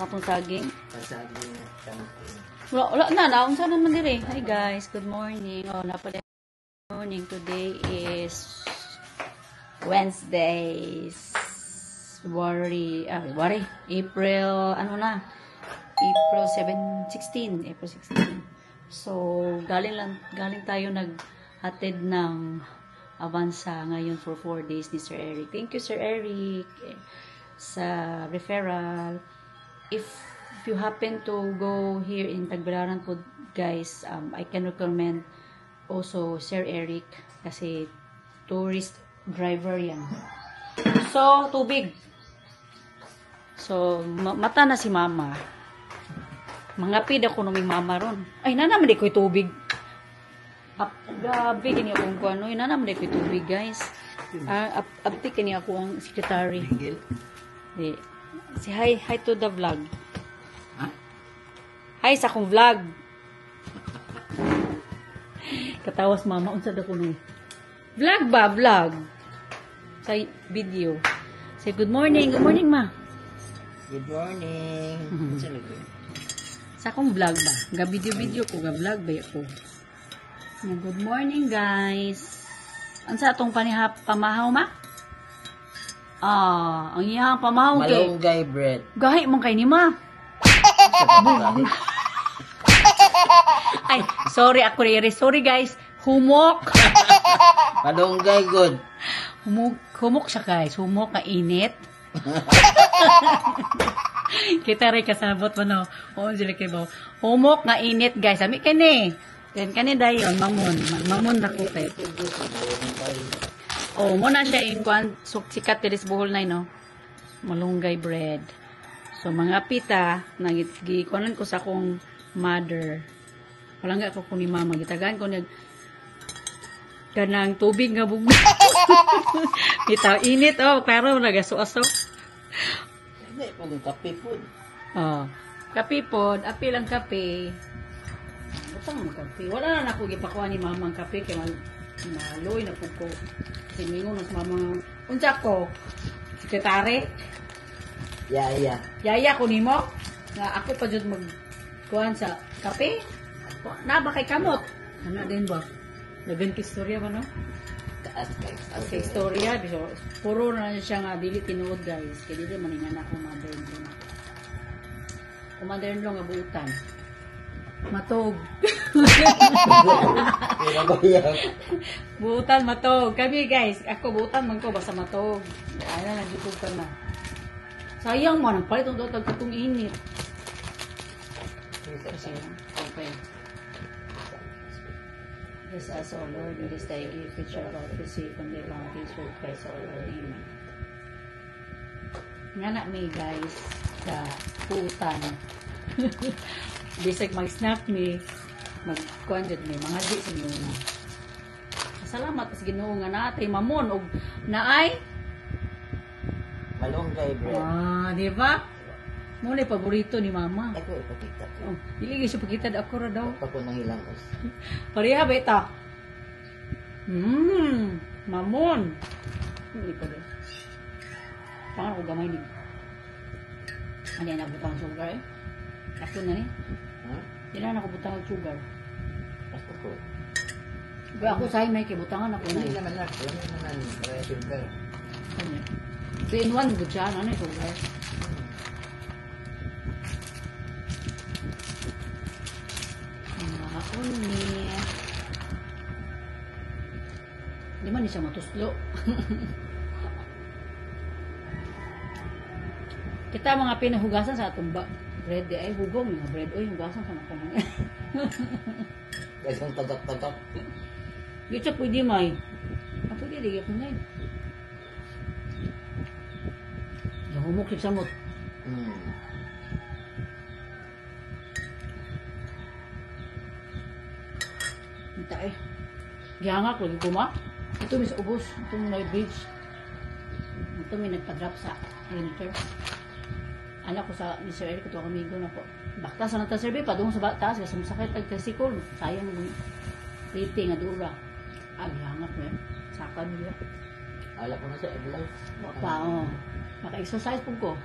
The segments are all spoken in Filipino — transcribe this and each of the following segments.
katong saging. Saging camping. Wala na, naunsa naman dire. Hi guys, good morning. Oh, napala morning. Today is Wednesday. April, April 16. So, galing tayo naghatid ng Avanza ngayon for 4 days ni Sir Eric. Thank you, Sir Eric, sa referral. If you happen to go here in Tagbilaran po, guys, I can recommend also Sir Eric kasi tourist driver yan. So, tubig. So, mata na si mama. Mangapid ako nung mama ron. Ay, nanaman di ko'y tubig. Gabi, kini akong kuano. Nanaman di ko'y tubig, guys. Abti kini ako ang secretary. Di. Si hi to the vlog. Hi sa akong vlog. Katawas mama, unsa da ko nung vlog ba? Vlog. Sa video. Say good morning. Good morning, ma. Good morning. Sa akong vlog ba? Ga-video ko, ga-vlog ba ako? Good morning, guys. Ano sa atong pamahaw, ma? Ang iyang pamahaw kay malunggay bread. Gahi mong kay ni ma. Ay, sorry ako rin. Sorry, guys. Humok. Malunggay good. Humok siya, guys. Humok na init. Kita rin kasabot mo, no? Oo, sila kayo. Humok na init, guys. Ami ka ni. Then, dayon, mamon na ko kayo. Oh, muna siya ikuan. Sikat tiris buhol na, no? Malunggay bread. So, mga pita, nagikuanan ko sa akong mother. Palangga ko ni mama. Gitagaan ko kanang tubig nga bugno. Kita init, oh. Pero nagaso-aso. Hindi, pwede kape po. Oh. Kape po. Api lang kape. Butang mo kape. Wala na ako gipakuha ni mamang kape. Kaya maloy na po ko. Simingon sa mamang unsa ko. Sekretary. Yaya. Yaya ko nimo. Nga ako pa jud magkuhan sa kape. Na ba kay kamot? Ano din ba? Lagan ki istorya ba no? Sa istorya, puro na siya nga dili tinuod, guys. Kaya dili maningan ako mother-in-law na. Kung mother-in-law nga buutan. Matog. Buutan, matog. Kami, guys. Ako, buutan man ko. Basta matog. Ay na, nagitog ka na. Sayang mo. Nagpalit ang dotag katong init. Okay. Yes, as our Lord, in this day, give picture of our receive from the bounties for Christ our Lord. Amen. Nga na may, guys, sa puutan. Bisag mag-snap me, mag-kuhan dyan may mga di sa mga. Salamat sa Ginoo nga natay mamon og naay Malunggay bread. di ba? Muna paborito ni mama. Ako ipakita ko. Oh, dili siya pakita ako ra daw. Ako nang hilangos. Pareha ba ita? Mamon. Hindi pa din. Pangan ko gamay ni. Ano yan, nabutang sugar eh? Ako na ni. Ha? Hindi na nakabutang sugar. Basta ko. Ba ako sa'yo may kibutangan ako na Hindi eh. naman na. Wala naman. Kaya sugar. 3 in 1 good siya. Ano yung sugar? Ako ni. Di man siya matuslo. Kita mga pinahugasan sa atong bread ay hugong mga bread oy hugasan sa mga kanang. Guys, ang tagak-tagak. Gito pwede may. Pwede di ko na. Humok sa samot. Ita eh. Gihangak lagi ko ma. Ito may sa ubos. Ito may bridge. Ito may nagpa-drop sa winter. Anak ko sa ni Sir Eric, ito kamigo na po. Bakta sa nata survey, padung sa taas, kasi masakit ang testicle. Sayang yung rating, adura. Gihangak mo yan. Saka nila. Ala ko na sa iblaw. Pa, Maka-exercise po ko.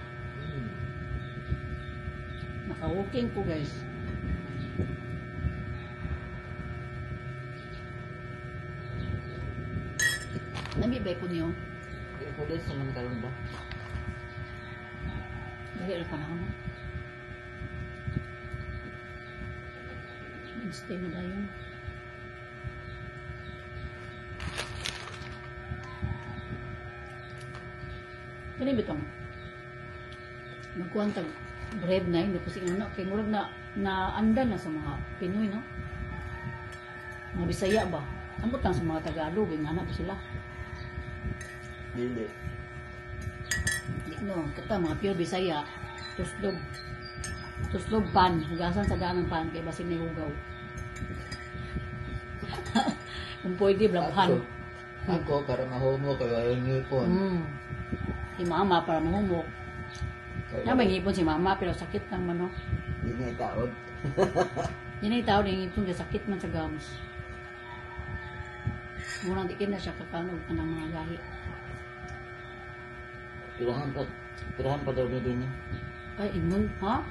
Naka-walking ko guys. Namibay ko niyo. Ito din sa mga karoon ba? Dahil ang panahon na. Stay na tayo. Kani bitong magkuhan tag bread na hindi kasi ano kay murag na andan na sa mga Pinoy no. Mga Bisaya ba? Ambot lang sa mga Tagalog, ingana pa sila. Hindi. Di no, kata mga pure Bisaya, tuslog. Tuslog pan, hugasan sa daan ng pan kay basin ni hugaw. Kung pwede blabuhan. Ako, para mahumo kayo ayaw niyo po. Si mama para mahumok. Na may ngipon si mama pero sakit lang man no. Hindi niya itaod. Yan ay tao na ngipon kay sakit man sa gums. Murang di na siya kakanog ka ng mga lahi. Pirahan pa daw niya din niya. Ay, ingon, ha?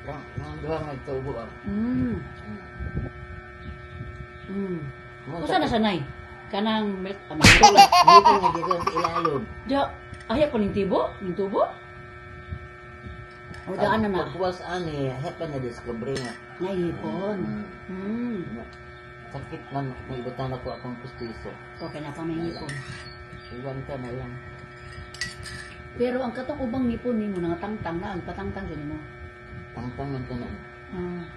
Mga duha nga itubo ah. Kusa na sanay? Kanang milk, Dito nga dito sa ilalom. Diya, ayaw pa ning tibo? Ning tubo? O daan na na? Pagpuas ani, hepa na discovery nga. Naipon. Sakit man, may ibutan ako akong pustiso. Okay na pa may ngipon. Iwan ka na lang. Pero ang katong ubang ngipon ni mo, nangatangtang na, ang patangtang dyan mo. Tangtang man ka na.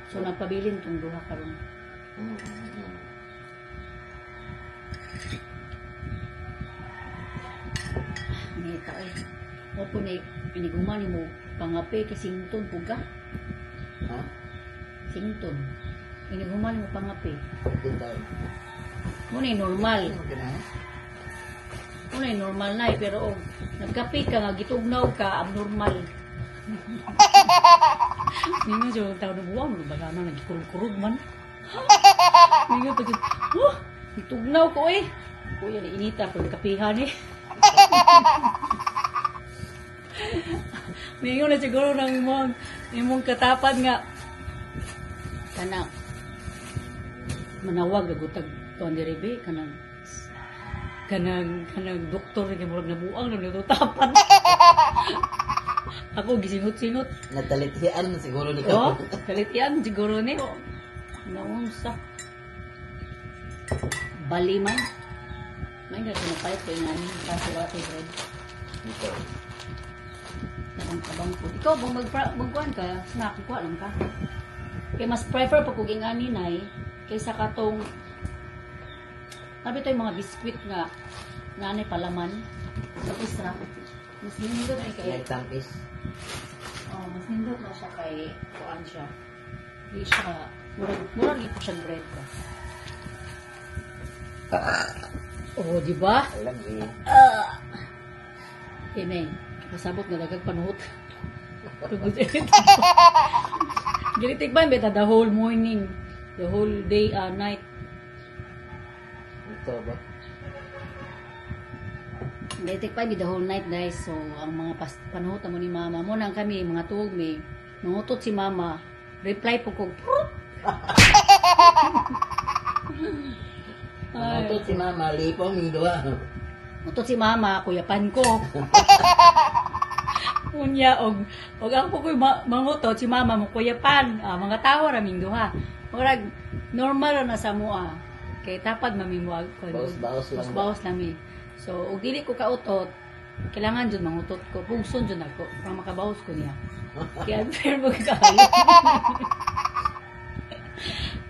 So nagpabilin tong duha karon. Nita eh. Opo ni piniguman mo pangape kay sington puga. Ha? Sington. Piniguman mo pangape. Doon tayo. Muna normal. Ano ka na? Muna normal na pero og nagkape ka nga gitugnaw ka abnormal. Ninyo jo tao na buwang no baga na nagkurug-kurug man. Ninyo pag gitugnaw ko eh. Kuya ni inita pag kapihan eh. Ninyo na siguro ng imong katapad nga kana manawag agutag tuan direbe kanang doktor nga murag nabuang nang natutapan. Ako gisingot-singot. Natalitian siguro ni Oh, ka. kalitian siguro ni. Naunsa. Baliman. May nga pinapayat ko yung namin kaso water bread. Ito. Ang kabang po. Ikaw, bang magkuhan ka, snack, kuha lang ka. Kaya mas prefer pa kung ingani na kaysa katong sabi ito yung mga biskwit nga nanay palaman sa isra. Mas nindot na kay Like tampis. oh, mas nindot na siya kay kuan siya. Di siya murag ito siya bread ka. Oh, di ba? Alam eh. Amen. Kasabot na dagag panuhot. Tugod ito. Gilitik ba beta the whole morning, the whole day, night. Ito ba? Gilitik pa the whole night guys. So ang mga panuhot mo ni mama mo nang kami mga tuog may mangutot si mama. Reply po ko. Ito si mama, lipong yung duwa. Utot si mama, kuyapan ko. Unya, og ako po ko'y mangutot, si mama mo kuyapan. Mga tawa raming duha. Murag, normal na sa mua. Kay tapad mamimuag ko. Bawas-bawas lang. Bawas-bawas lang mi. So, og dili ko kautot, kailangan dyan mangutot ko. Pugson dyan ako, para makabawas ko niya. Kaya unfair mo kayo.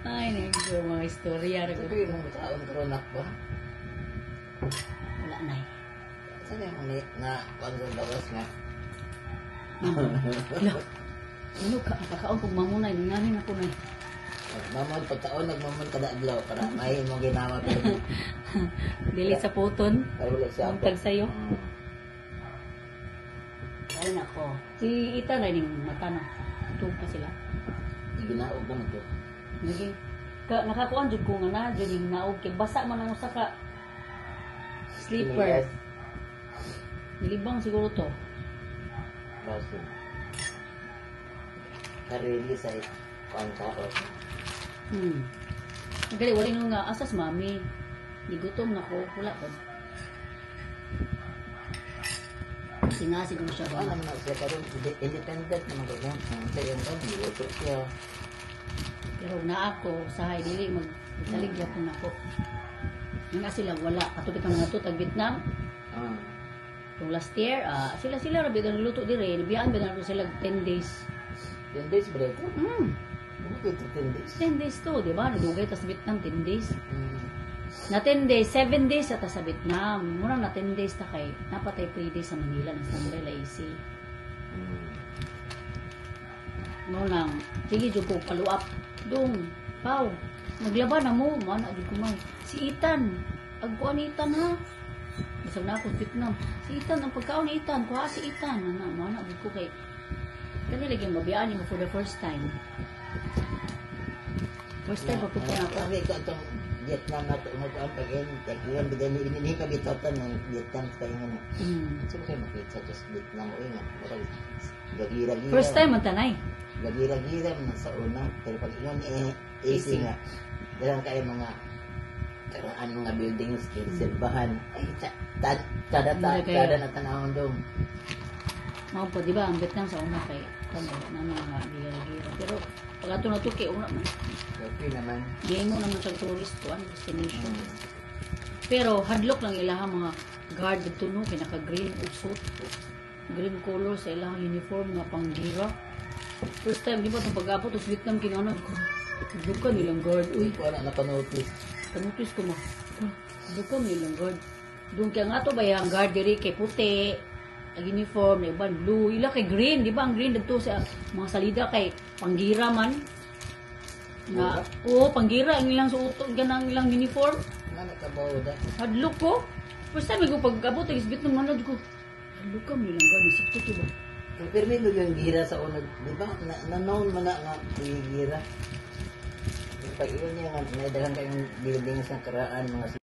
Ay, nagiging mga istorya. Ito yung mga taon karonak ba? Wala na eh. Saan yung na kwanzong bawas nga? Ano ka, kakaon kong mamunay, nanganin ako na eh. Mamon, pagtaon, nagmamon kada adlaw para may mong ginawa pero Dili sa puton, para wala siya muntag sa'yo. Mm. Ay nako. Si Ita na yung mata na. Tug pa sila. Ginaog naman to. Naging, nakakuan dyan ko nga na, dyan yung naog. Kaya basa man ang usa ka sleeper. Nilibang siguro to. Baso. Karili sa pangkao. Gali, wala nung nga, asas mami. Gigutom na ko, wala ko. Singasig mo siya. Ano naman siya karon independent naman ko yan. Sa iyong kan, niluto siya. Pero na ako, sahay, dili, magsaligya po na ako. Nga sila, wala. Katubit ang mga to, tag Vietnam. Yung last year, sila rabi na luto dire. Biyaan ba na sila 10 days. 10 days break. Bakit 10 days? 10 days to, di ba? Nagugay tas Vietnam 10 days. Na 10 days, 7 days ata sa Vietnam. Muna na 10 days ta kay napatay 3 days sa Manila ng standby la AC. No lang, sige jud ko follow-up. Dong, pau, naglaba na mo, mana jud ko man. Si Ethan, agkuan ni Ethan ha. Bisag na ako sa Vietnam. Si Ethan, ang pagkaon ni Ethan, kuha si Ethan. Mana jud ko kay kani lagi mabiyaan mo for the first time. First time pa po na ako. Sabi ko itong Vietnam na ito, umukuan pag-in. Kaya bigyan mo, hindi ka bitotan ng Vietnam sa kayo nga. So kayo makita sa Vietnam o nga. Gagira-gira. First time man tanay. Gagira-gira man sa una. Pero pag yun AC nga. Dalang kayo mga karaan mga buildings, silbahan. Ay, tada na tanawang doon. Mao po, di ba, ang Vietnam sa una kay kamo na mga gira-gira. Pero pag ato na to kay una man. Okay naman. Game mo naman sa tourist ko, ang destination. Pero hadlok lang ilahang mga guard dito no, kay naka-green o suit. Green color sa ilahang uniform nga panggira. First time, di ba, itong pag-apot, sa Vietnam, kinanod ko. Duka nilang guard. Uy, Ko na napanotice. kanutis ko mo. Duka nilang guard. Doon kaya nga to ba yung guard diri kay puti, ang uniform, na iban blue, ila kay green, di ba ang green dito sa mga salida kay panggira man. Nga, oo, panggira, ang ilang suoto, ganang ilang uniform. Nga nakabaw da. Hadlok ko. First time ko pag-abot, nagisbit ng manad ko. Hadlok ka, nilang guard, isip ko ba? Pero may yung gira sa una, di ba? Na-known mo na nga yung gira. Pag iyon niya nga, naidalang kayong buildings ng karaan, mga